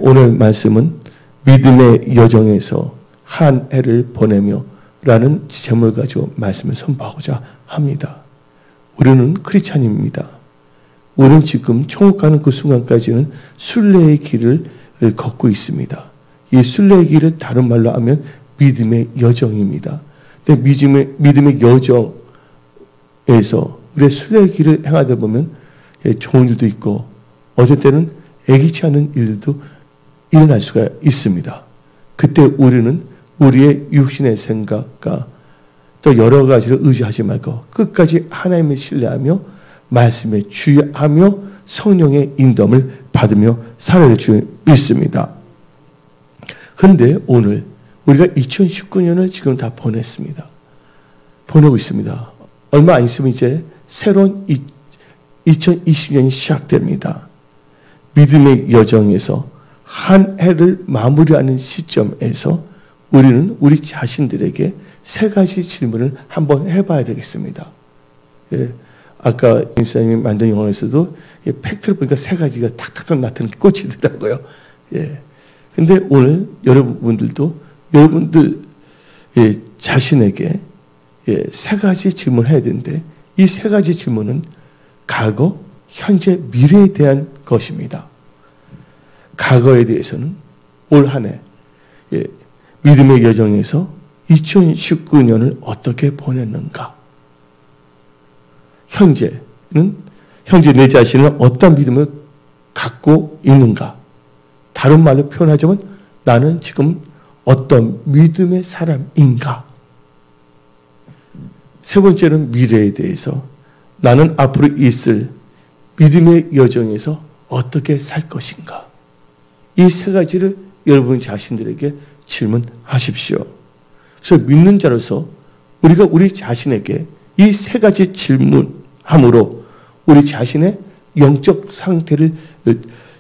오늘 말씀은 믿음의 여정에서 한 해를 보내며 라는 제목을 가지고 말씀을 선포하고자 합니다. 우리는 크리스찬입니다. 우리는 지금 천국 가는 그 순간까지는 순례의 길을 걷고 있습니다. 이 순례의 길을 다른 말로 하면 믿음의 여정입니다. 근데 믿음의 여정에서 우리의 순례의 길을 행하다 보면 좋은 일도 있고 어떨 때는 예기치 않은 일도 일어날 수가 있습니다. 그때 우리는 우리의 육신의 생각과 또 여러 가지를 의지하지 말고 끝까지 하나님을 신뢰하며 말씀에 주의하며 성령의 인도함을 받으며 살아야 될 줄 믿습니다. 그런데 오늘 우리가 2019년을 지금 다 보냈습니다. 보내고 있습니다. 얼마 안 있으면 이제 새로운 2020년이 시작됩니다. 믿음의 여정에서 한 해를 마무리하는 시점에서 우리는 우리 자신들에게 세 가지 질문을 한번 해봐야 되겠습니다. 예, 아까 인사님이 만든 영화에서도 팩트를 보니까 세 가지가 탁탁탁 나타나는 게 꽂히더라고요. 예. 근데 오늘 여러분들도 여러분들 자신에게 세 가지 질문을 해야 되는데 이 세 가지 질문은 과거, 현재, 미래에 대한 것입니다. 과거에 대해서는 올 한 해 믿음의 여정에서 2019년을 어떻게 보냈는가? 현재 내 자신은 어떤 믿음을 갖고 있는가? 다른 말로 표현하자면 나는 지금 어떤 믿음의 사람인가? 세 번째는 미래에 대해서 나는 앞으로 있을 믿음의 여정에서 어떻게 살 것인가? 이 세 가지를 여러분 자신들에게 질문하십시오. 그래서 믿는 자로서 우리가 우리 자신에게 이 세 가지 질문함으로 우리 자신의 영적 상태를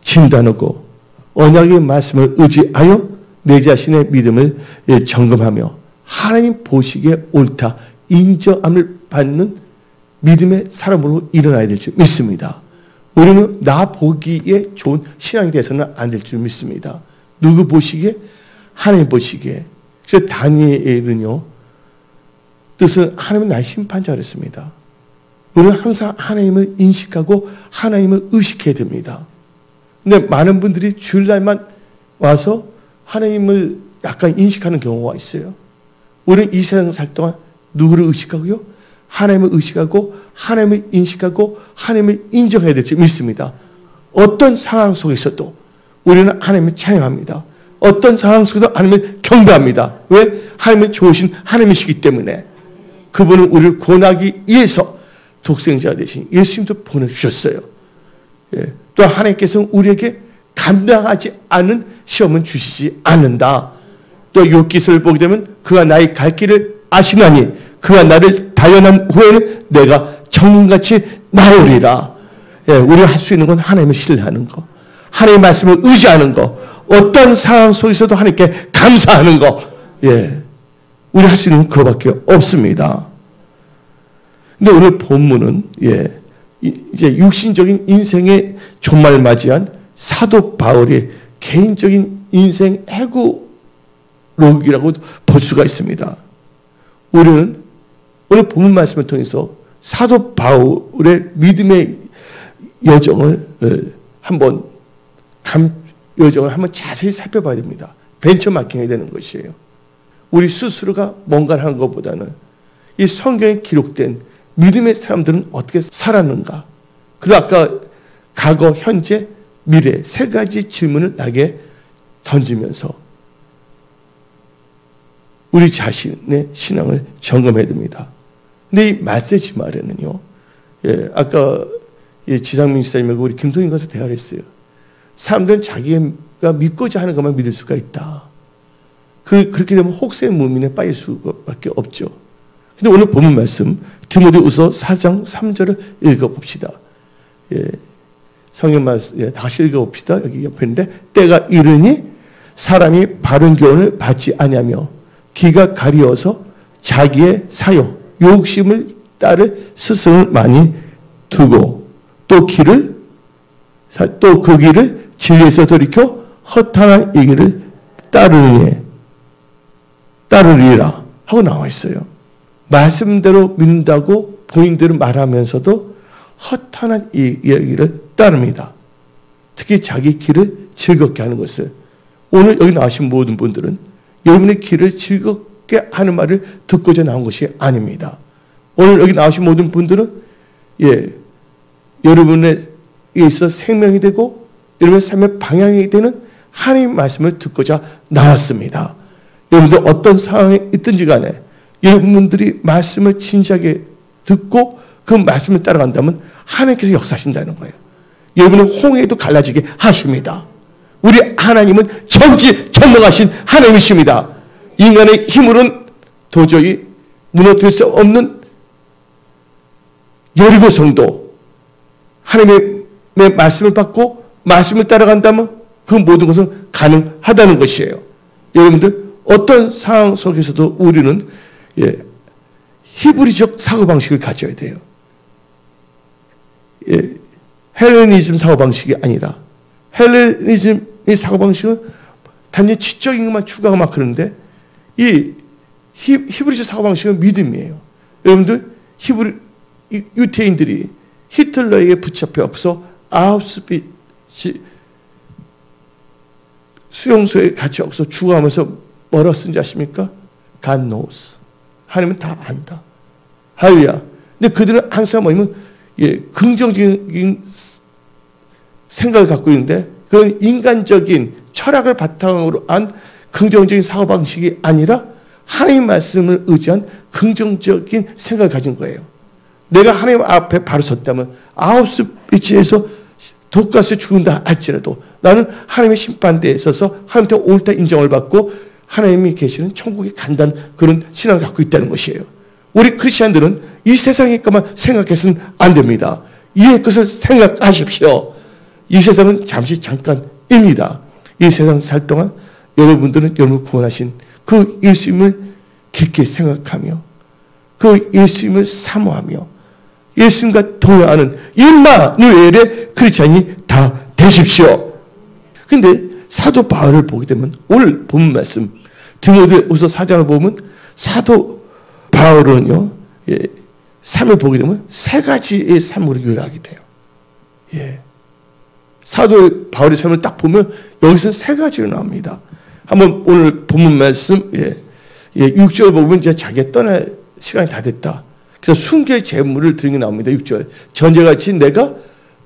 진단하고 언약의 말씀을 의지하여 내 자신의 믿음을 점검하며 하나님 보시기에 옳다 인정함을 받는 믿음의 사람으로 일어나야 될 줄 믿습니다. 우리는 나 보기에 좋은 신앙이 돼서는 안 될 줄 믿습니다. 누구 보시기에? 하나님 보시기에. 그래서 다니엘은요, 뜻은 하나님은 나의 심판자 그랬습니다. 우리는 항상 하나님을 인식하고 하나님을 의식해야 됩니다. 근데 많은 분들이 주일날만 와서 하나님을 약간 인식하는 경우가 있어요. 우리는 이 세상 살 동안 누구를 의식하고요? 하나님을 의식하고 하나님을 인식하고 하나님을 인정해야 될 줄 믿습니다. 어떤 상황 속에서도 우리는 하나님을 찬양합니다. 어떤 상황 속에도 하나님을 경배합니다. 왜? 하나님은 좋으신 하나님이시기 때문에 그분은 우리를 구원하기 위해서 독생자 되신 예수님도 보내주셨어요. 예. 또 하나님께서는 우리에게 감당하지 않은 시험은 주시지 않는다. 또 욥기서를 보게 되면 그가 나의 갈 길을 아시나니 그가 나를 단련한 후에는 내가 정금같이 나으리라. 예, 우리가 할 수 있는 건 하나님을 신뢰하는 거, 하나님의 말씀을 의지하는 거, 어떤 상황 속에서도 하나님께 감사하는 거, 예, 우리 할 수 있는 그거밖에 없습니다. 근데 오늘 본문은 이제 육신적인 인생의 종말 맞이한 사도 바울의 개인적인 인생 해고록이라고 볼 수가 있습니다. 우리는 오늘 본문 말씀을 통해서 사도 바울의 믿음의 여정을 한번 자세히 살펴봐야 됩니다. 벤처마킹해야 되는 것이에요. 우리 스스로가 뭔가를 하는 것보다는 이 성경에 기록된 믿음의 사람들은 어떻게 살았는가? 그리고 아까 과거, 현재, 미래 세 가지 질문을 나에게 던지면서 우리 자신의 신앙을 점검해야 됩니다. 근데 이 메시지 말에는요, 아까 지상민 지사님하고 우리 김동인 가서 대화를 했어요. 사람들은 자기가 믿고자 하는 것만 믿을 수가 있다. 그렇게 되면 혹세 무민에 빠질 수밖에 없죠. 근데 오늘 본문 말씀 디모데후서 4장 3절을 읽어봅시다. 성경 말씀 다시 읽어봅시다. 여기 옆에 있는데 때가 이르니 사람이 바른 교훈을 받지 아니하며 귀가 가리어서 자기의 사욕, 욕심을 따를 스승을 많이 두고 또 그 길을 진리에서 돌이켜 허탄한 얘기를 따르리라 하고 나와 있어요. 말씀대로 믿는다고 본인대로 말하면서도 허탄한 이야기를 따릅니다. 특히 자기 길을 즐겁게 하는 것을. 오늘 여기 나오신 모든 분들은 여러분의 길을 즐겁게 하는 말을 듣고자 나온 것이 아닙니다. 오늘 여기 나오신 모든 분들은 여러분에 있어 생명이 되고 여러분의 삶의 방향이 되는 하나님의 말씀을 듣고자 나왔습니다. 여러분들 어떤 상황에 있든지 간에 여러분들이 말씀을 진지하게 듣고 그 말씀을 따라간다면 하나님께서 역사하신다는 거예요. 여러분의 홍해도 갈라지게 하십니다. 우리 하나님은 전지전능하신 하나님이십니다. 인간의 힘으로는 도저히 무너뜨릴 수 없는 여리고 성도, 하나님의 말씀을 받고 말씀을 따라간다면 그 모든 것은 가능하다는 것이에요. 여러분들 어떤 상황 속에서도 우리는 히브리적 사고방식을 가져야 돼요. 헬레니즘 사고방식이 아니라, 헬레니즘의 사고방식은 단지 지적인 것만 추구하고 막 그러는데 이 히브리적 사고방식은 믿음이에요. 여러분들 유태인들이 히틀러에게 붙잡혀서 아우슈비츠 수용소에 갇혀서 죽어가면서 뭐라고 쓴지 아십니까? God knows. 하나님은 다 안다. 할렐루야. 근데 그들은 항상 뭐냐면 긍정적인 생각을 갖고 있는데 그런 인간적인 철학을 바탕으로 한 긍정적인 사고방식이 아니라 하나님 말씀을 의지한 긍정적인 생각을 가진 거예요. 내가 하나님 앞에 바로 섰다면 아우슈비츠에서 독가스에 죽는다 할지라도 나는 하나님의 심판대에 서서 하나님한테 옳다 인정을 받고 하나님이 계시는 천국에 간다는 그런 신앙을 갖고 있다는 것이에요. 우리 크리스천들은 이 세상의 것만 생각해서는 안 됩니다. 이의 것을 생각하십시오. 이 세상은 잠깐입니다. 이 세상 살 동안 여러분들은 여러분을 구원하신 그 예수님을 깊게 생각하며 그 예수님을 사모하며 예수님과 동행하는 임마누엘의 크리스찬이 다 되십시오. 근데 사도 바울을 보게 되면 오늘 본 말씀 디모데후서 4장을 보면 사도 바울은요 삶을 보게 되면 세 가지의 삶으로 요약이 돼요. 사도 바울의 삶을 딱 보면 여기서 세 가지로 나옵니다. 한번 오늘 본문 말씀 6절 보면 이제 자기가 떠날 시간이 다 됐다. 그래서 순교의 제물을 드린 게 나옵니다. 6절. 전제같이 내가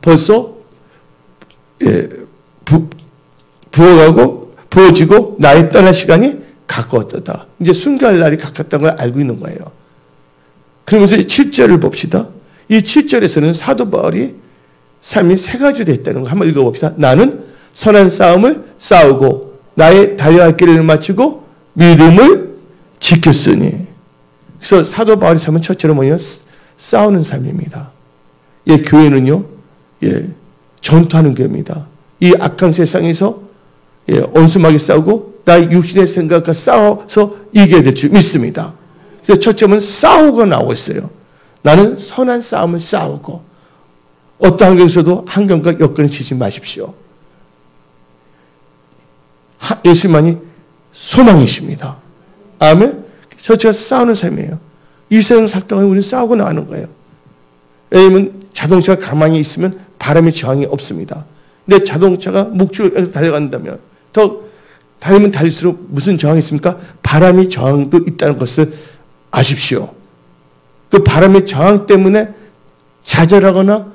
벌써 부어지고 나의 떠날 시간이 가까웠다. 이제 순교할 날이 가깝다는 걸 알고 있는 거예요. 그러면서 7절을 봅시다. 이 7절에서는 사도 바울이 삶이 세 가지로 됐다는 거 한번 읽어봅시다. 나는 선한 싸움을 싸우고 나의 달려갈 길을 마치고 믿음을 지켰으니. 그래서 사도 바울의 삶은 첫째로 뭐냐? 싸우는 삶입니다. 교회는요, 전투하는 교회입니다. 이 악한 세상에서 온순하게 싸우고 나의 육신의 생각과 싸워서 이겨야 될 줄 믿습니다. 그래서 첫째는 싸우고 나오고 있어요. 나는 선한 싸움을 싸우고 어떤 환경에서도 환경과 여건을 지지 마십시오. 예수만이 소망이십니다. 아멘. 첫째가 싸우는 삶이에요. 이 세상 살 동안 우리는 싸우고 나가는 거예요. 왜냐하면 자동차가 가만히 있으면 바람의 저항이 없습니다. 근데 자동차가 목줄에서 달려간다면 더 달리면 달릴수록 무슨 저항이 있습니까? 바람의 저항도 있다는 것을 아십시오. 그 바람의 저항 때문에 좌절하거나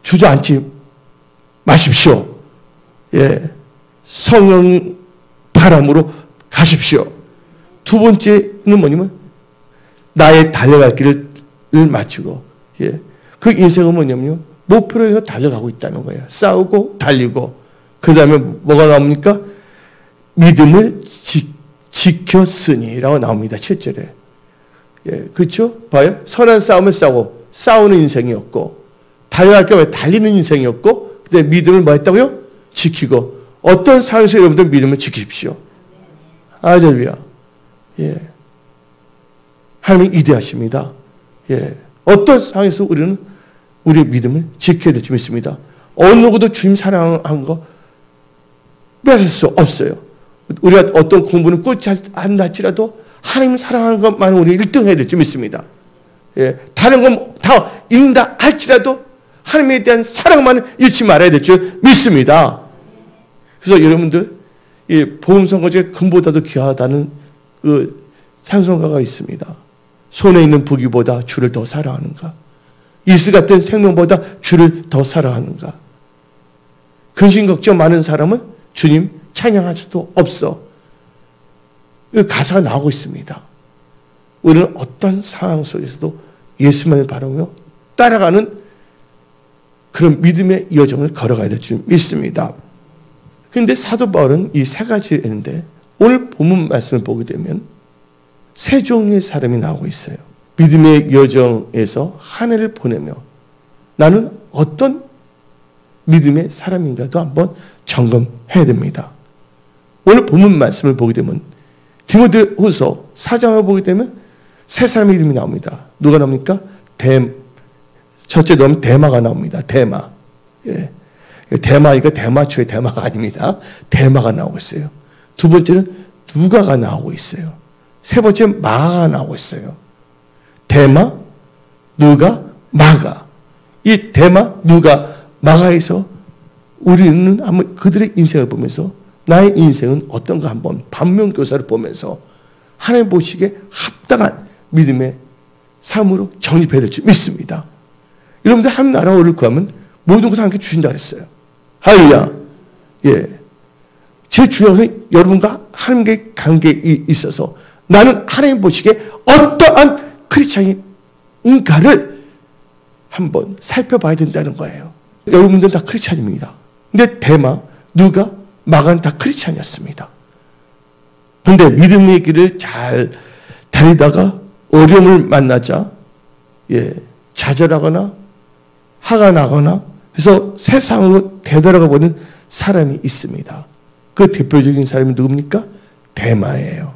주저앉지 마십시오. 성령 바람으로 가십시오. 두 번째는 뭐냐면 나의 달려갈 길을 마치고 그 인생은 뭐냐면요 목표를 해서 달려가고 있다는 거예요. 싸우고 달리고 그 다음에 뭐가 나옵니까? 믿음을 지켰으니라고 나옵니다. 7절에. 그렇죠? 봐요. 선한 싸움을 싸우는 인생이었고 달려갈 게 달리는 인생이었고 그다음에 믿음을 뭐 했다고요? 지키고 어떤 상황에서 여러분들 믿음을 지키십시오. 할렐루야. 하나님이 위대하십니다. 어떤 상황에서 우리는 우리의 믿음을 지켜야 될 줄 믿습니다. 어느 누구도 주님 사랑한 거 뺏을 수 없어요. 우리가 어떤 공부는 꼭 잘 안 날지라도 하나님 사랑하는 것만 우리 1등 해야 될 줄 믿습니다. 예, 다른 건 다 잃는다 할지라도 하나님에 대한 사랑만은 잃지 말아야 될 줄 믿습니다. 그래서 여러분들 이 복음성가 중에 금보다도 귀하다는 그 찬송가가 있습니다. 손에 있는 부귀보다 주를 더 사랑하는가? 이슬 같은 생명보다 주를 더 사랑하는가? 근심 걱정 많은 사람은 주님 찬양할 수도 없어. 이 가사가 나오고 있습니다. 우리는 어떤 상황 속에서도 예수만을 바라며 따라가는 그런 믿음의 여정을 걸어가야 될 줄 믿습니다. 그런데 사도 바울은 이 세 가지를 했는데 오늘 본문 말씀을 보게 되면 세 종류의 사람이 나오고 있어요. 믿음의 여정에서 한 해를 보내며 나는 어떤 믿음의 사람인가도 한번 점검해야 됩니다. 오늘 본문 말씀을 보게 되면 디모데후서 4장을 보게 되면 세 사람의 이름이 나옵니다. 누가 나옵니까? 첫째 나오면 데마가 나옵니다. 데마. 예. 데마이가 대마초의 데마가 아닙니다. 데마가 나오고 있어요. 두 번째는 누가가 나오고 있어요. 세 번째 마가 나오고 있어요. 데마, 누가, 마가. 이 데마, 누가, 마가에서 우리는 한번 그들의 인생을 보면서 나의 인생은 어떤가 한번 반면교사를 보면서 하나님 보시기에 합당한 믿음의 삶으로 정립해야 될 줄 믿습니다. 여러분들 한 나라를 구하면 모든 것을 하나님께 주신다 그랬어요. 할렐루야. 예. 제일 중요한 것은 여러분과 하나님과의 관계에 있어서 나는 하나님 보시기에 어떠한 크리스찬인가를 한번 살펴봐야 된다는 거예요. 여러분들은 다 크리스찬입니다. 근데 데마, 누가, 마가는 다 크리스찬이었습니다. 그런데 믿음의 길을 잘 다니다가 어려움을 만나자 좌절하거나 화가 나거나 그래서 세상으로 되돌아가 버리는 사람이 있습니다. 그 대표적인 사람이 누굽니까? 데마예요.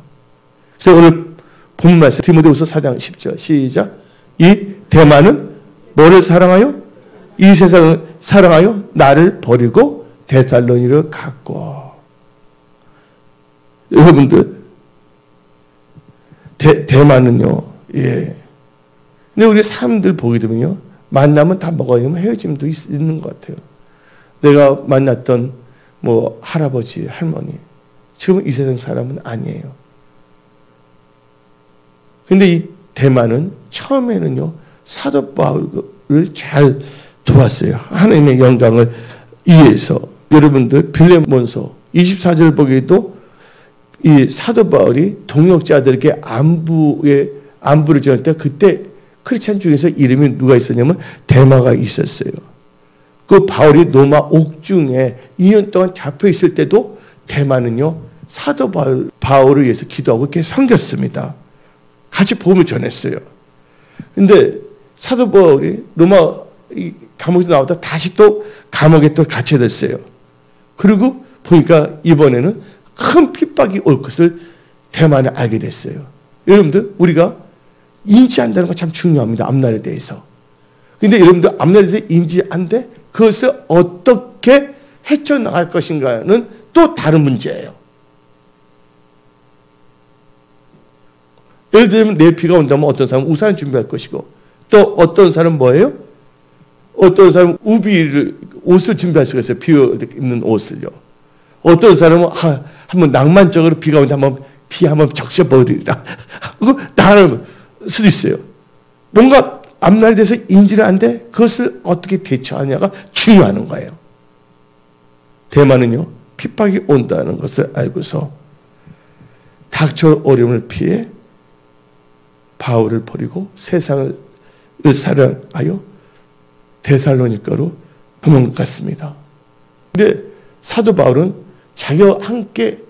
그래서 오늘 본문 말씀 디모데후서 4장 10절 시작. 이 데마는 뭐를 사랑하여? 이 세상을 사랑하여 나를 버리고 데살로니가로 갔고. 여러분들 데마는요. 예. 근데 우리 사람들 보게 되면요. 만나면 다 먹어야 헤어짐도 있는 것 같아요. 내가 만났던 뭐 할아버지, 할머니 지금 이 세상 사람은 아니에요. 근데 이 데마는 처음에는요. 사도 바울을 잘 도왔어요. 하나님의 영광을 위해서. 여러분들 빌레몬서 24절 보기에도 이 사도 바울이 동역자들에게 안부를 전할 때 그때 크리스찬 중에서 이름이 누가 있었냐면 데마가 있었어요. 그 바울이 로마 옥중에 2년 동안 잡혀 있을 때도 데마는요 사도 바울을 위해서 기도하고 이렇게 섬겼습니다. 같이 복음을 전했어요. 근데 사도 바울이 로마 감옥에서 나오다 다시 또 감옥에 또 갇혀졌어요. 그리고 보니까 이번에는 큰 핍박이 올 것을 데마는 알게 됐어요. 여러분들 우리가 인지한다는 건 참 중요합니다. 앞날에 대해서. 그런데 여러분들 앞날에 대해서 인지 안 돼? 그것을 어떻게 헤쳐나갈 것인가는 또 다른 문제예요. 예를 들면 내일 비가 온다면 어떤 사람은 우산을 준비할 것이고 또 어떤 사람은 뭐예요? 어떤 사람은 옷을 준비할 수가 있어요. 비 입는 옷을요. 어떤 사람은 한번 낭만적으로 비가 오는데 비 한번 적셔버리라. 그거 나를 수도 있어요. 뭔가 앞날에 대해서 인지를 안 돼? 그것을 어떻게 대처하냐가 중요한 거예요. 대만은요. 핍박이 온다는 것을 알고서 닥쳐올 어려움을 피해 바울을 버리고 세상을 사랑하여 데살로니가로 도망갔습니다. 근데 사도 바울은 자기와 함께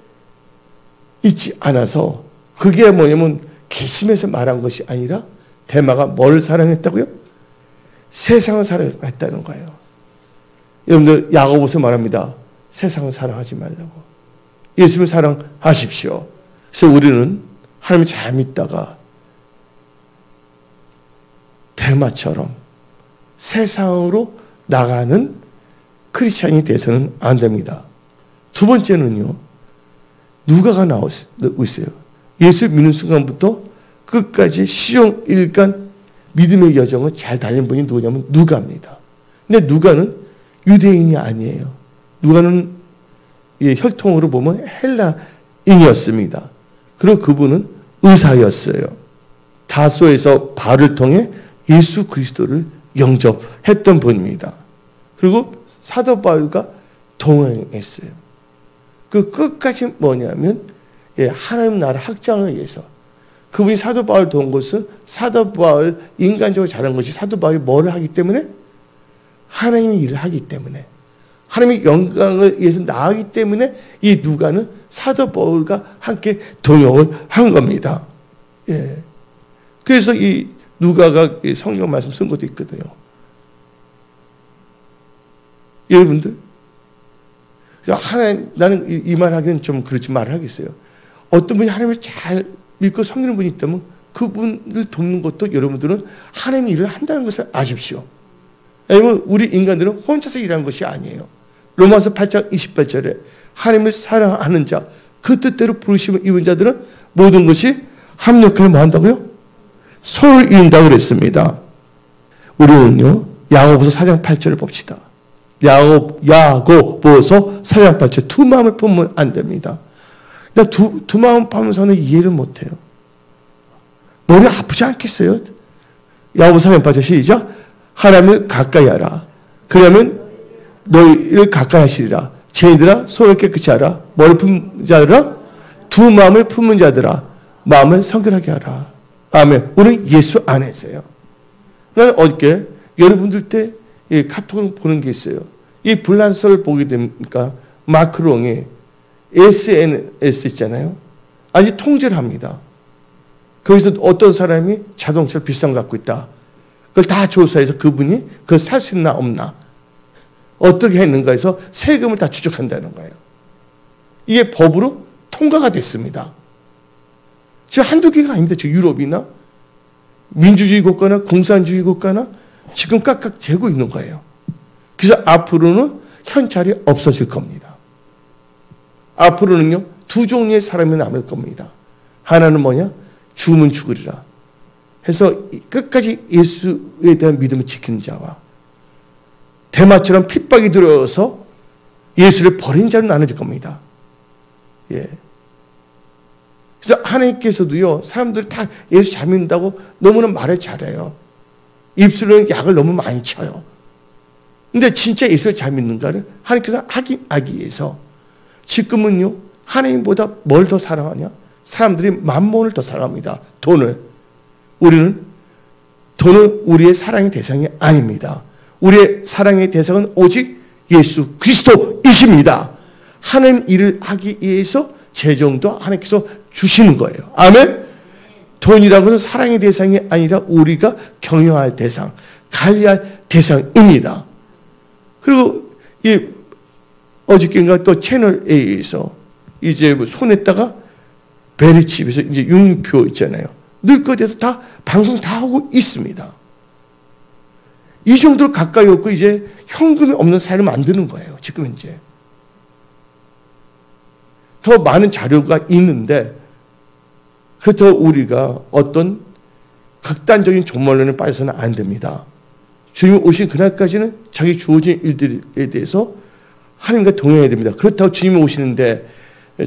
있지 않아서 그게 뭐냐면 개심해서 말한 것이 아니라 데마가 뭘 사랑했다고요? 세상을 사랑했다는 거예요. 여러분들 야고보서 말합니다. 세상을 사랑하지 말라고. 예수님을 사랑하십시오. 그래서 우리는 하나님을 잘 믿다가 데마처럼 세상으로 나가는 크리스찬이 돼서는 안 됩니다. 두 번째는요. 누가가 나오고 있어요. 예수 믿는 순간부터 끝까지 시종일관 믿음의 여정을 잘 달린 분이 누구냐면 누가입니다. 근데 누가는 유대인이 아니에요. 누가는 혈통으로 보면 헬라인이었습니다. 그리고 그분은 의사였어요. 다소에서 바울을 통해 예수 그리스도를 영접했던 분입니다. 그리고 사도 바울과 동행했어요. 그 끝까지 뭐냐면 하나님 나라 확장을 위해서 그분이 사도 바울 도운 것은 사도 바울 인간적으로 잘한 것이 사도 바울이 뭐를 하기 때문에 하나님의 일을 하기 때문에 하나님의 영광을 위해서 나아가기 때문에 이 누가는 사도 바울과 함께 동역을 한 겁니다. 예. 그래서 이 누가가 성경 말씀 쓴 것도 있거든요. 여러분들, 하나님, 나는 이 말 하기는 좀 그렇지 말을 하겠어요. 어떤 분이 하나님을 잘 믿고 섬기는 분이 있다면 그분을 돕는 것도 여러분들은 하나님의 일을 한다는 것을 아십시오. 왜냐하면 우리 인간들은 혼자서 일하는 것이 아니에요. 로마서 8장 28절에 하나님을 사랑하는 자, 그 뜻대로 부르심을 입은 자들은 모든 것이 합력하여 뭐 한다고요? 서로를 이룬다고 그랬습니다. 우리는요, 야고보서 4장 8절을 봅시다. 야고보서 4장 8절, 두 마음을 품으면 안 됩니다. 두 마음 품으면서는 이해를 못해요. 머리 아프지 않겠어요? 야고보서 4장 8절 시작. 하나님을 가까이 하라. 그러면 너희를 가까이 하시리라. 죄인들아 손을 깨끗이 하라. 머리 품은 자들아 두 마음을 품은 자들아 마음을 성결하게 하라. 아멘. 우리는 예수 안에서요. 나는 어저께 여러분들 때 카톡을 보는 게 있어요. 이 불란서를 보게 됩니까? 마크롱이 SNS 있잖아요. 아주 통제를 합니다. 거기서 어떤 사람이 자동차를 비싼 거 갖고 있다. 그걸 다 조사해서 그분이 그걸 살 수 있나 없나 어떻게 했는가 해서 세금을 다 추적한다는 거예요. 이게 법으로 통과가 됐습니다. 지금 한두 개가 아닙니다. 지금 유럽이나 민주주의 국가나 공산주의 국가나 지금 깍깍 재고 있는 거예요. 그래서 앞으로는 현찰이 없어질 겁니다. 앞으로는요, 두 종류의 사람이 남을 겁니다. 하나는 뭐냐? 죽으면 죽으리라 해서 끝까지 예수에 대한 믿음을 지키는 자와 대마처럼 핍박이 들어서 예수를 버린 자로 나눠질 겁니다. 예. 그래서 하나님께서도요, 사람들이 다 예수 잘 믿는다고 너무나 말을 잘해요. 입술로는 약을 너무 많이 쳐요. 근데 진짜 예수를 잘 믿는가를 하나님께서 하기 위해서 지금은요, 하나님보다 뭘 더 사랑하냐? 사람들이 만몬을 더 사랑합니다. 돈을. 우리는 돈은 우리의 사랑의 대상이 아닙니다. 우리의 사랑의 대상은 오직 예수 그리스도이십니다. 하나님 일을 하기 위해서 재정도 하나님께서 주시는 거예요. 아멘. 돈이라는 것은 사랑의 대상이 아니라 우리가 경영할 대상, 관리할 대상입니다. 그리고 이 어저께인가 또 채널 A에서 이제 뭐 손에다가 베리칩에서 이제 융표 있잖아요. 늘 것에서 다 방송 다 하고 있습니다. 이 정도로 가까이 없고 이제 현금이 없는 사회를 만드는 거예요. 지금 이제. 더 많은 자료가 있는데 그렇다고 우리가 어떤 극단적인 종말론에 빠져서는 안 됩니다. 주님이 오신 그날까지는 자기 주어진 일들에 대해서 하나님과 동행해야 됩니다. 그렇다고 주님이 오시는데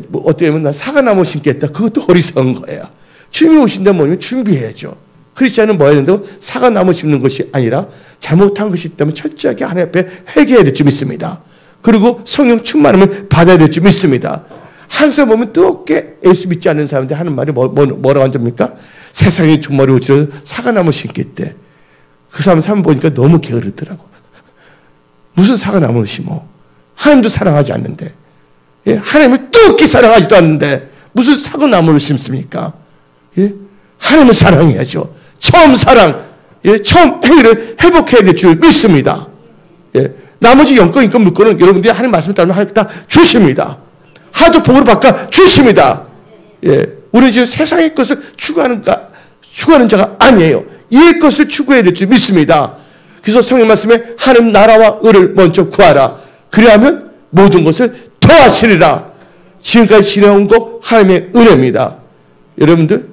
뭐 어떻게 보면 나 사과나무 심겠다. 그것도 어리석은 거야. 주님이 오신다 뭐냐면 준비해야죠. 크리스찬은 뭐 해야 된다고? 사과나무 심는 것이 아니라 잘못한 것이 있다면 철저하게 하나님 앞에 회개해야 될 줄 믿습니다. 그리고 성령 충만함을 받아야 될 줄 믿습니다. 항상 보면 뜨겁게 예수 믿지 않는 사람들 하는 말이 뭐라고 한답니까? 세상에 종말이 오지라 사과나무 심겠대. 그 사람 보니까 너무 게으르더라고. 무슨 사과나무를 심어? 하나님도 사랑하지 않는데, 예? 하나님을 뜨겁게 사랑하지도 않는데 무슨 사과나무를 심습니까? 예? 하나님을 사랑해야죠. 처음 사랑, 예? 처음 행위를 회복해야 될 줄 믿습니다. 예? 나머지 영권, 인권, 물권은 여러분들이 하나님 말씀을 따르면 하나님 다 주십니다. 하도 복으로 바꿔 주십니다. 예? 우리는 지금 세상의 것을 추구하는 자가 아니에요. 이의 것을 추구해야 될 줄 믿습니다. 그래서 성경 말씀에 하나님 나라와 의를 먼저 구하라. 그리하면 모든 것을 더하시리라. 지금까지 지내온 거 하나님의 은혜입니다. 여러분들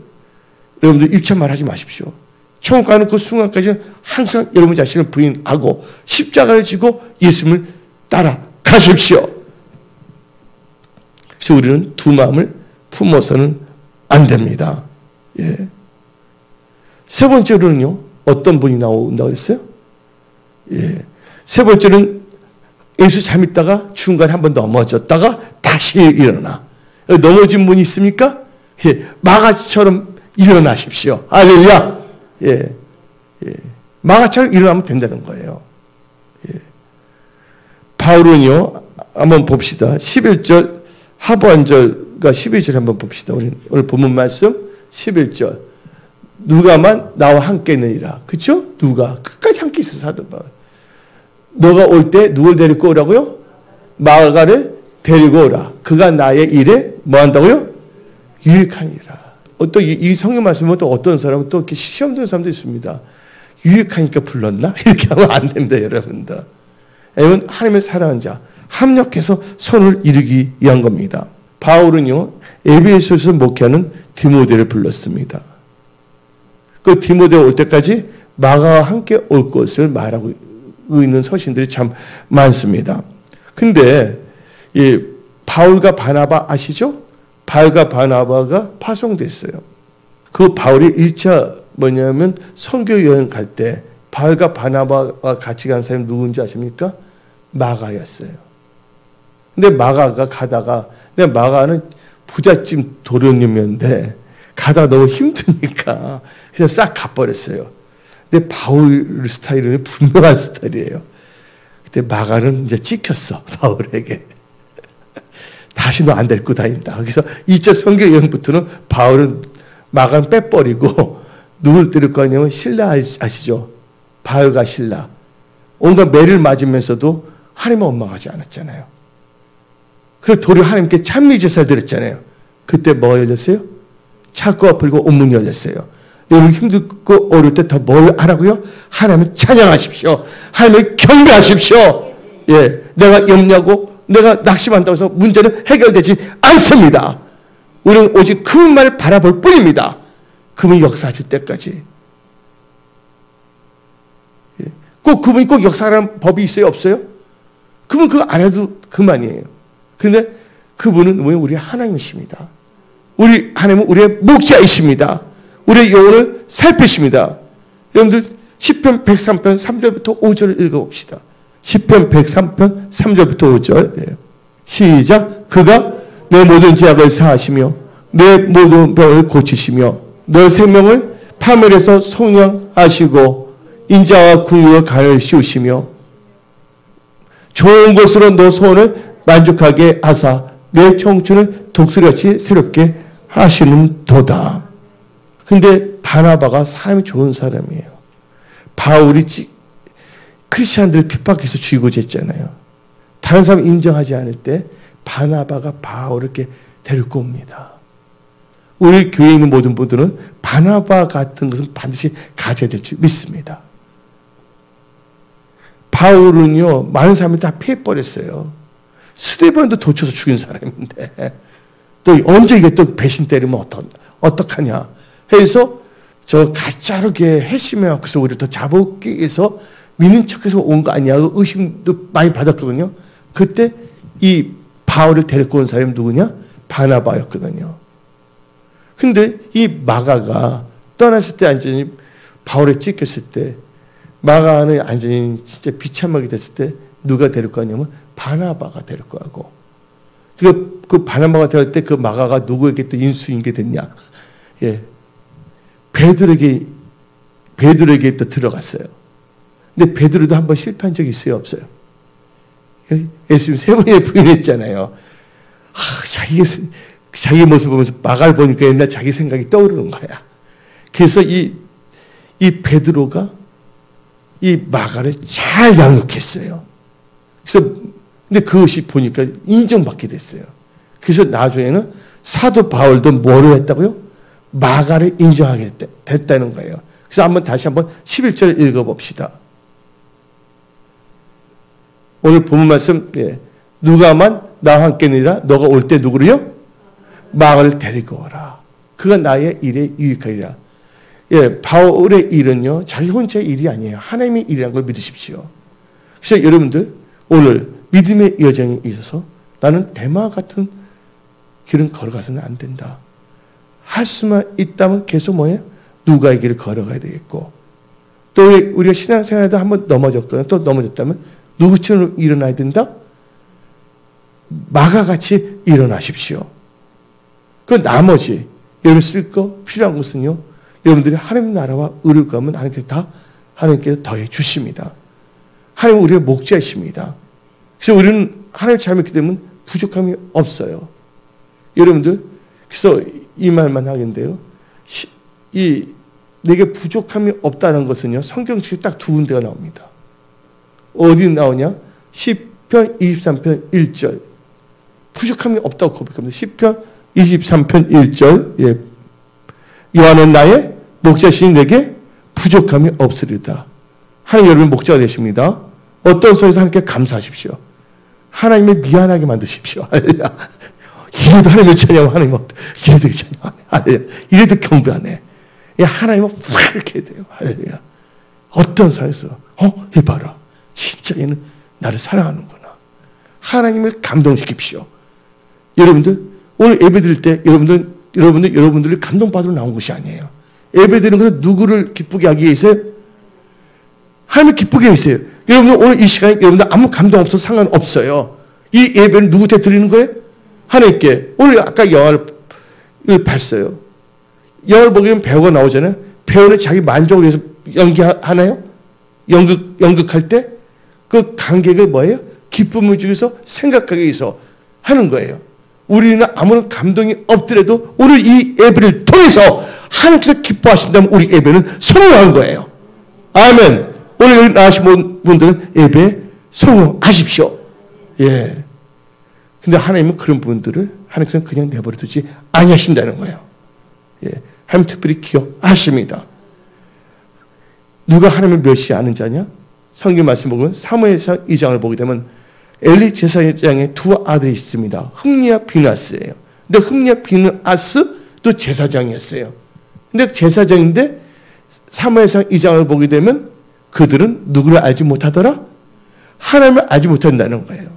1차 말하지 마십시오. 천국 가는 그 순간까지는 항상 여러분 자신을 부인하고 십자가를 지고 예수님을 따라가십시오. 그래서 우리는 두 마음을 품어서는 안 됩니다. 예. 세 번째로는요, 어떤 분이 나온다고 그랬어요? 예. 세 번째는 예수 잘 믿다가 중간에 한번 넘어졌다가 다시 일어나. 넘어진 분이 있습니까? 예. 마가처럼 일어나십시오. 할렐루야. 예. 예. 마가처럼 일어나면 된다는 거예요. 예. 바울은요, 한번 봅시다. 11절 하반절과 12절 한번 봅시다. 오늘 본문 말씀 11절. 누가만 나와 함께 있느니라. 그렇죠? 누가 끝까지 함께 있어서 사도 바울. 너가 올 때 누굴 데리고 오라고요? 마가를 데리고 오라. 그가 나의 일에 뭐 한다고요? 유익하니라. 또 이 성경 말씀은 또 어떤 사람은 또 이렇게 시험 드는 사람도 있습니다. 유익하니까 불렀나? 이렇게 하면 안 됩니다, 여러분들. 여러분, 하나님을 사랑하는 자, 합력해서 선을 이루기 위한 겁니다. 바울은요, 에베소에서 목회하는 디모데를 불렀습니다. 그 디모데가 올 때까지 마가와 함께 올 것을 말하고 있는 서신들이 참 많습니다. 근데 이 바울과 바나바 아시죠? 바울과 바나바가 파송됐어요. 그 바울이 1차 뭐냐면 선교 여행 갈 때 바울과 바나바와 같이 간 사람이 누군지 아십니까? 마가였어요. 근데 마가가 가다가, 근데 마가는 부잣집 도련님이었는데 가다가 너무 힘드니까 그냥 싹 가버렸어요. 근데 바울 스타일은 분명한 스타일이에요. 그때 마가는 이제 찍혔어, 바울에게. 다시 너 안 데리고 다닌다. 그래서 2차 선교 여행부터는 바울은 마가는 빼버리고 누굴 데리고 가냐면 신라 아시죠? 바울과 신라. 온갖 매를 맞으면서도 하나님은 원망하지 않았잖아요. 그리고 도리어 하나님께 찬미제사를 드렸잖아요. 그때 뭐가 열렸어요? 찾고 아플고 온문이 열렸어요. 여러분 힘들고 어려울 때 더 뭘 하라고요? 하나님을 찬양하십시오. 하나님을 경배하십시오. 예, 내가 염려하고 내가 낙심한다고 해서 문제는 해결되지 않습니다. 우리는 오직 그분만을 바라볼 뿐입니다. 그분이 역사하실 때까지. 예. 꼭 그분이 꼭 역사하는 법이 있어요? 없어요? 그분 그거 안 해도 그만이에요. 그런데 그분은 우리 하나님이십니다. 우리 하나님은 우리의 목자이십니다. 우리의 영혼을 살피십니다. 여러분들 시편 103편 3절부터 5절을 읽어봅시다. 시편 103편 3절부터 5절. 예. 시작. 그가 내 모든 죄악을 사하시며 내 모든 병을 고치시며 너 생명을 파멸해서 속량하시고 인자와 궁유와 간을 씌우시며 좋은 것으로 너 소원을 만족하게 하사 내 청춘을 독수리같이 새롭게 하시는 도다. 근데 바나바가 사람이 좋은 사람이에요. 바울이 크리스찬들을 핍박해서 죽이고자 했잖아요. 다른 사람 인정하지 않을 때 바나바가 바울을 이렇게 데리고 옵니다. 우리 교회에 있는 모든 분들은 바나바 같은 것은 반드시 가져야 될 줄 믿습니다. 바울은요, 많은 사람이 다 피해버렸어요. 스데반도 도쳐서 죽인 사람인데 또 언제 이게 또 배신 때리면 어떡하냐 해서 저 가짜로 해심해 갖고서 우리를 더 잡기 위해서 믿는 척해서 온 거 아니야 의심도 많이 받았거든요. 그때 이 바울을 데리고 온 사람이 누구냐? 바나바였거든요. 근데 이 마가가 떠났을 때 완전히 바울에 찢겼을 때 마가는 완전히 진짜 비참하게 됐을 때 누가 데리고 가냐면 바나바가 데리고 가고 그 바나바가 데릴 때 그 마가가 누구에게 또 인수인계 됐냐? 예, 베드로에게 또 들어갔어요. 근데 베드로도 한번 실패한 적이 있어요, 없어요? 예수님 3번이나 부인했잖아요. 자기 모습 보면서 마가를 보니까 옛날 자기 생각이 떠오르는 거야. 그래서 이 베드로가 이 마가를 잘 양육했어요. 그래서 근데 그것이 보니까 인정받게 됐어요. 그래서 나중에는 사도 바울도 뭐를 했다고요? 마가를 인정하게 됐다는 거예요. 그래서 다시 한번 11절 읽어봅시다. 오늘 본문 말씀, 누가만 나와 함께니라 너가 올 때 누구를요? 마가를 데리고 오라. 그가 나의 일에 유익하리라. 바울의 일은요, 자기 혼자의 일이 아니에요. 하나님의 일이라는 걸 믿으십시오. 그래서 여러분들, 오늘 믿음의 여정에 있어서 나는 대마 같은 길은 걸어가서는 안 된다. 할 수만 있다면 계속 뭐예요? 누가의 길을 걸어가야 되겠고, 또 우리가 신앙생활에도 한번 넘어졌거나 또 넘어졌다면 누구처럼 일어나야 된다? 마가같이 일어나십시오. 그 나머지 여러분 쓸 거 필요한 것은요, 여러분들이 하나님 나라와 의를 구하면 하나님께서 더해 주십니다. 하나님은 우리의 목자이십니다. 그래서 우리는 하나님을 잘 믿기 때문에 부족함이 없어요. 여러분들, 그래서 이 말만 하겠는데요. 내게 부족함이 없다는 것은요, 성경책에 딱 두 군데가 나옵니다. 어디 나오냐? 시편 23편 1절. 부족함이 없다고 고백합니다. 시편 23편 1절. 여호와는 나의 목자시니 내게 부족함이 없으리다. 하나님 여러분 목자가 되십니다. 어떤 소리에서 하나님께 감사하십시오. 하나님을 미안하게 만드십시오. 이래도 하나님을 찬양하네. 이래도 찬양하네. 이래도 경배하네. 하나님은 확 이렇게 돼요. 할렐루야. 어떤 사에서 해봐라. 진짜 얘는 나를 사랑하는구나. 하나님을 감동시킵시오. 여러분들 오늘 예배 드릴 때 여러분들이 감동받으러 나온 것이 아니에요. 예배 드리는 것은 누구를 기쁘게 하기 위해서요? 하나님을 기쁘게 하세요. 여러분들 오늘 이 시간에 여러분들 아무 감동 없어도 상관없어요. 이 예배는 누구한테 드리는 거예요? 하나님께. 오늘 아까 영화를 봤어요. 영화를 보게 되면 배우가 나오잖아요. 배우는 자기 만족을 위해서 연기하나요? 연극할 때 그 관객을 뭐예요? 기쁨을 주기 위해서 생각하기 위해서 하는 거예요. 우리는 아무런 감동이 없더라도 오늘 이 예배를 통해서 하나님께서 기뻐하신다면 우리 예배는 성공한 거예요. 아멘. 오늘 여기 나오신 분들은 예배에 성공하십시오. 예. 근데 하나님은 그런 분들을 하나님께서는 그냥 내버려 두지 아니하신다는 거예요. 예. 하나님 특별히 기억하십니다. 누가 하나님을 멸시하는 자냐? 성경 말씀 보면 사무엘상 2장을 보게 되면 엘리 제사장의 두 아들이 있습니다. 흠니와 비느하스예요. 근데 흠니와 비느하스도 제사장이었어요. 근데 제사장인데 사무엘상 2장을 보게 되면 그들은 누구를 알지 못하더라? 하나님을 알지 못한다는 거예요.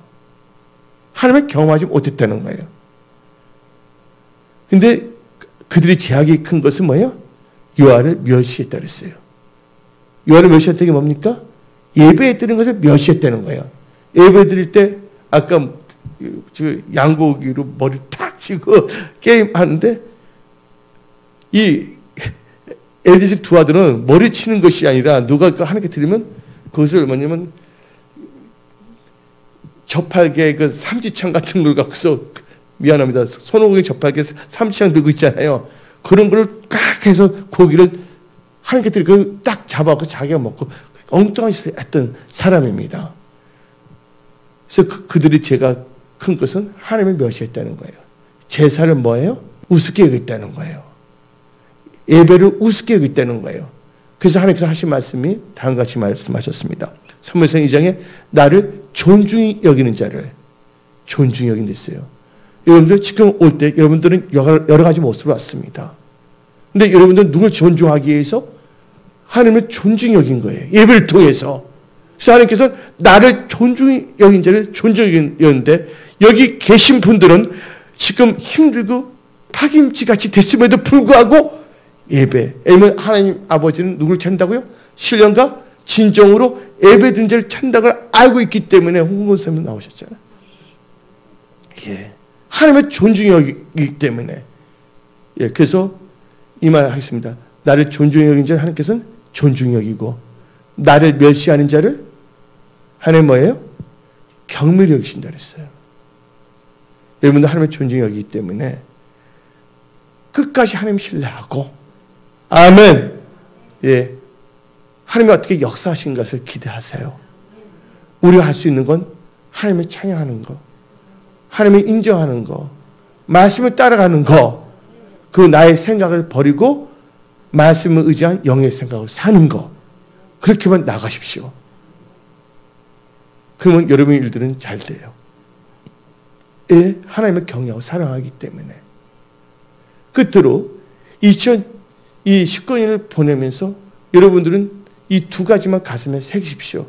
하나님을 경험하지 못했다는 거예요. 근데 그들의 제약이 큰 것은 뭐예요? 요한을 멸시했다 그랬어요. 요한을 멸시했다는 게 뭡니까? 예배에 드리는 것을 멸시했다는 거예요. 예배 드릴 때 아까 양고기로 머리 탁 치고 게임하는데 이 엘리의 두 아들은 머리 치는 것이 아니라 누가 하나님께 드리면 그것을 뭐냐면 젓팔개 그 삼지창 같은 걸 갖고서 미안합니다. 손오공이 젓팔개 삼지창 들고 있잖아요. 그런 걸 꽉 해서 고기를 하나님께 드리고 딱 잡아서 자기가 먹고 엉뚱한 짓을 했던 사람입니다. 그래서 그들이 죄가 큰 것은 하나님을 멸시했다는 거예요. 제사를 뭐예요? 우습게 여겼다는 거예요. 예배를 우습게 여겼다는 거예요. 그래서 하나님께서 하신 말씀이 다음과 같이 말씀하셨습니다. 사무엘상 2장에 나를 존중히 여기는 자를 존중히 여긴 데 있어요. 여러분들 지금 올 때 여러분들은 여러 가지 모습으로 왔습니다. 근데 여러분들은 누굴 존중하기 위해서 하나님을 존중히 여긴 거예요. 예배를 통해서. 그래서 하나님께서 나를 존중히 여긴 자를 존중히 여기는데 여기 계신 분들은 지금 힘들고 파김치같이 됐음에도 불구하고 예배. 왜냐면 하나님 아버지는 누구를 찾는다고요? 신령과 진정으로 예배드린 자를 찾는다고 알고 있기 때문에 홍금선생님 나오셨잖아요. 예. 하나님을 존중히 여기기 때문에. 예. 그래서 이 말 하겠습니다. 나를 존중히 여긴 자를 하나님께서는 존중히 여기고 나를 멸시하는 자를 하나님 뭐예요? 경멸히 여기신다 그랬어요. 여러분들 하나님을 존중히 여기기 때문에 끝까지 하나님 신뢰하고 아멘. 예. 하나님이 어떻게 역사하신 것을 기대하세요. 우리가 할 수 있는 건 하나님을 찬양하는 거, 하나님을 인정하는 거, 말씀을 따라가는 거, 그 나의 생각을 버리고 말씀을 의지한 영의 생각을 사는 거. 그렇게만 나가십시오. 그러면 여러분의 일들은 잘 돼요. 예, 하나님을 경외하고 사랑하기 때문에. 끝으로 2019년을 보내면서 여러분들은 이 두 가지만 가슴에 새기십시오.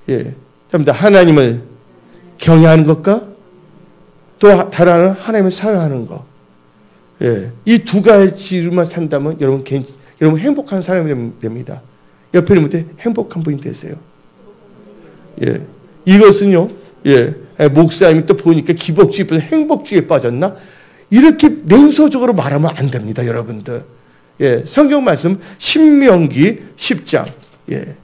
예, 하나님을 경외하는 것과 또 다른 하나는 하나님을 사랑하는 것. 예, 이 두 가지로만 산다면 여러분 행복한 사람이 됩니다. 옆에 있는 분한테 행복한 분이 되세요. 예, 이것은요, 예, 목사님이 또 보니까 기복주의에서 행복주의에 빠졌나? 이렇게 냉소적으로 말하면 안 됩니다, 여러분들. 예, 성경 말씀 신명기 10장. 예,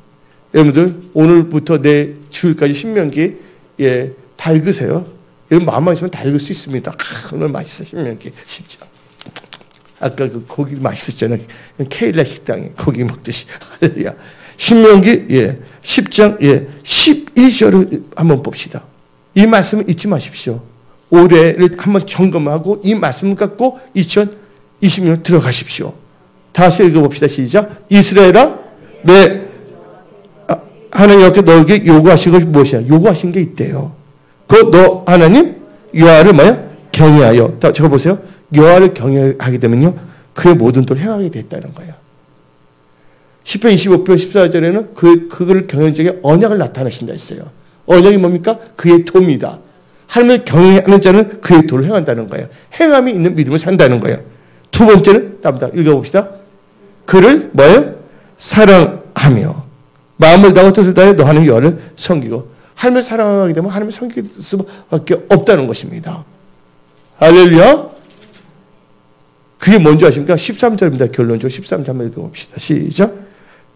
여러분들 오늘부터 내 주일까지 신명기 예, 달그세요. 여러분 마음만 있으면 달글 수 있습니다. 오늘 맛있어 신명기 10장. 아까 그 고기 맛있었잖아요. 케일라 식당에 고기 먹듯이. 할렐루야. 신명기 예, 10장 예, 12절을 한번 봅시다. 이 말씀을 잊지 마십시오. 올해를 한번 점검하고 이 말씀을 갖고 2020년 들어가십시오. 다시 읽어봅시다. 시작. 이스라엘아, 내 하나님 여호와께 너에게 요구하신 것이 무엇이야? 요구하신 게 있대요. 그 너 하나님 여호와를 뭐야? 경외하여. 적어보세요. 여호와를 경외하게 되면요, 그의 모든 도를 행하게 됐다는 거예요. 10편 25편 14절에는 그를 경외하는 자에게 언약을 나타내신다 했어요. 언약이 뭡니까? 그의 도입니다. 하나님을 경외하는 자는 그의 도를 행한다는 거예요. 행함이 있는 믿음을 산다는 거예요. 두 번째는 읽어봅시다. 그를 뭐예요? 사랑하며 마음을 다하고 뜻을 다해 너 하나님 여호와를 섬기고. 하나님을 사랑하게 되면 하나님을 섬길 수밖에 없다는 것입니다. 할렐루야. 그게 뭔지 아십니까? 13절입니다. 결론적으로 13절 한번 읽어봅시다. 시작.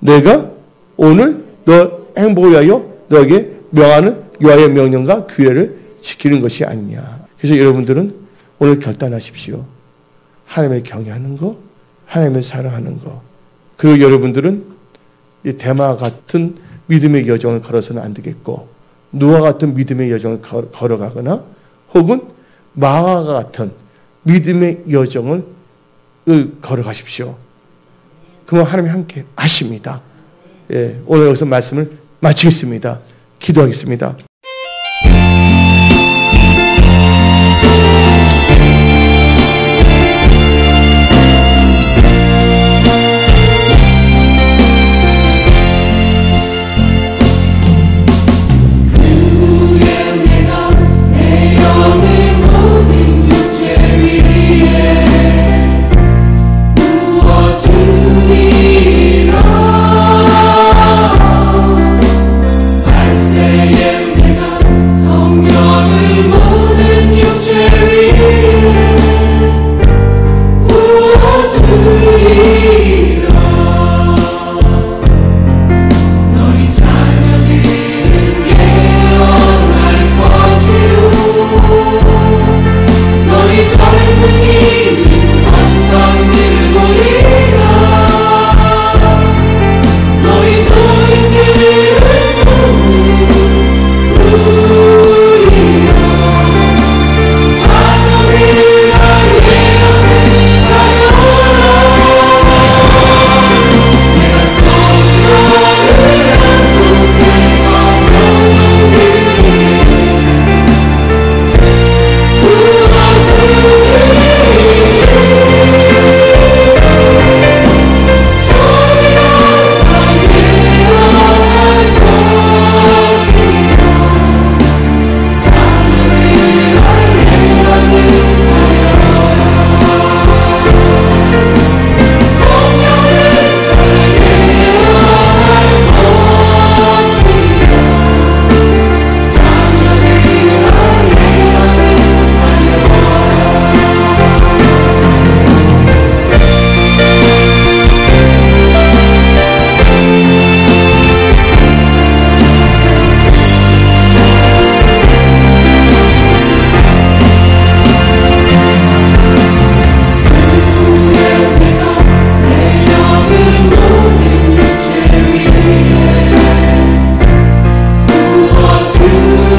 내가 오늘 너 행복을 위하여 너에게 명하는 여호와의 명령과 규례를 지키는 것이 아니냐. 그래서 여러분들은 오늘 결단하십시오. 하나님을 경외하는 거, 하나님을 사랑하는 거. 그리고 여러분들은 이 대마와 같은 믿음의 여정을 걸어서는 안 되겠고, 노아와 같은 믿음의 여정을 걸어가거나 혹은 마와 같은 믿음의 여정을 걸어가십시오. 그러면 하나님이 함께 하십니다. 예, 오늘 여기서 말씀을 마치겠습니다. 기도하겠습니다.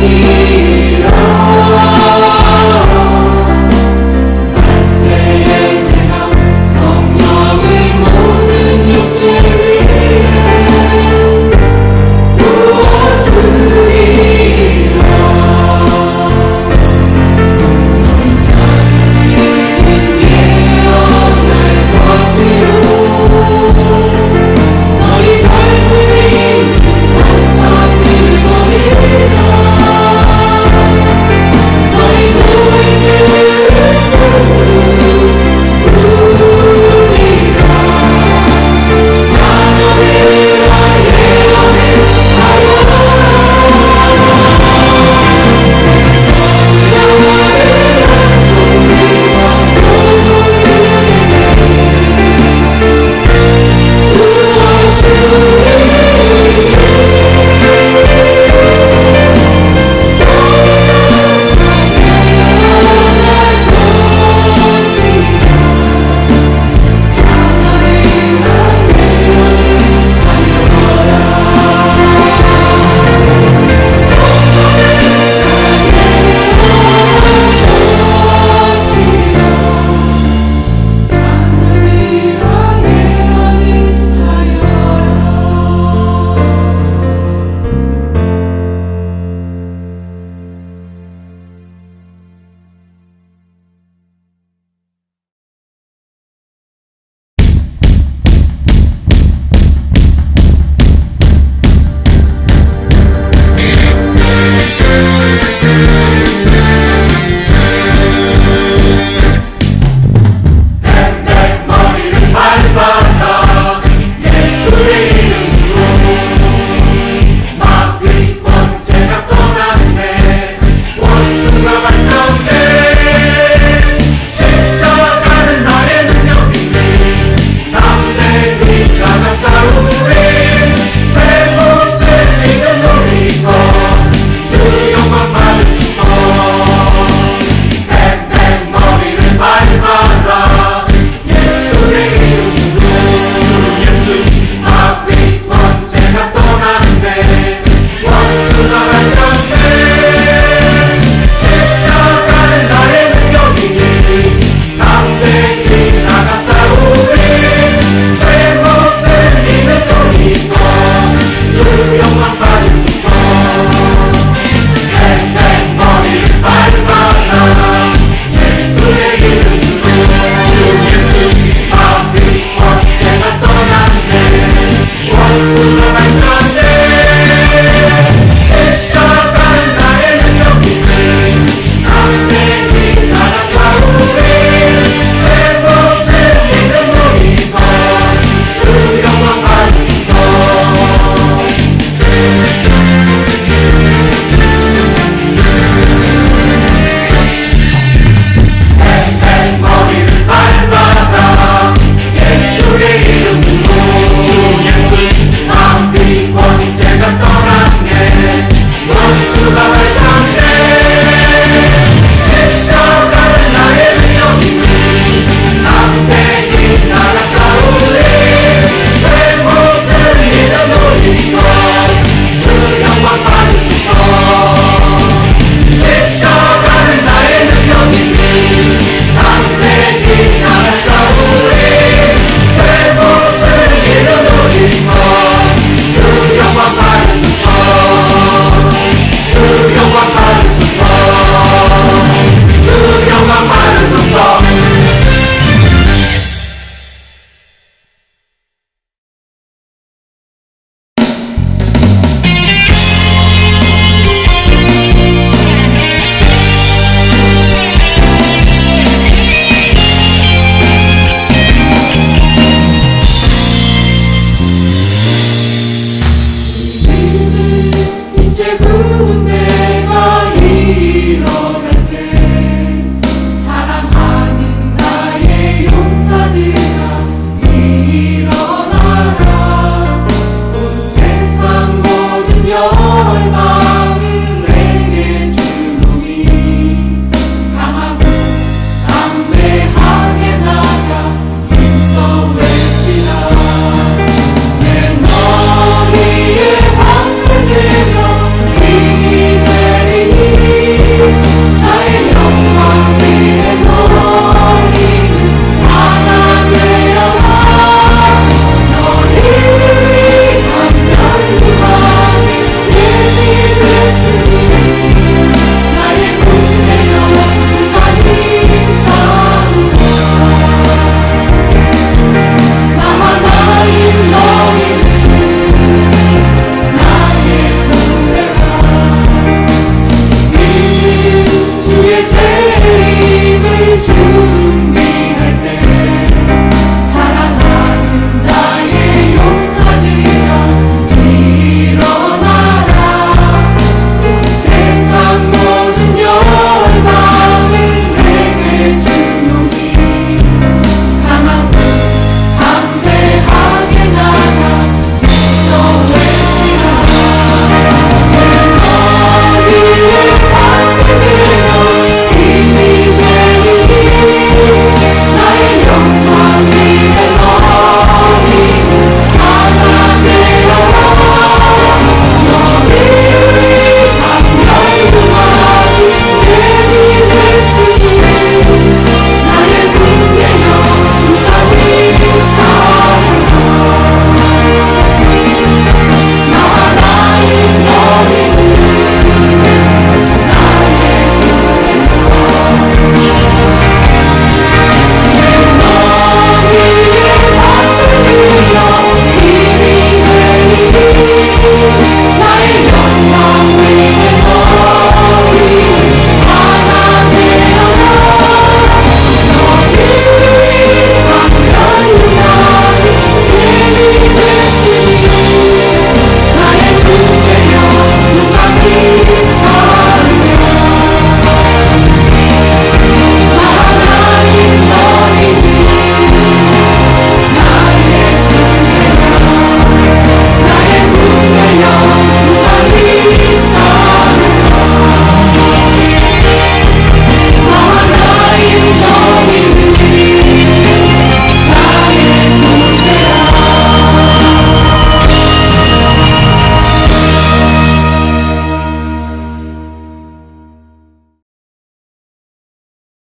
주님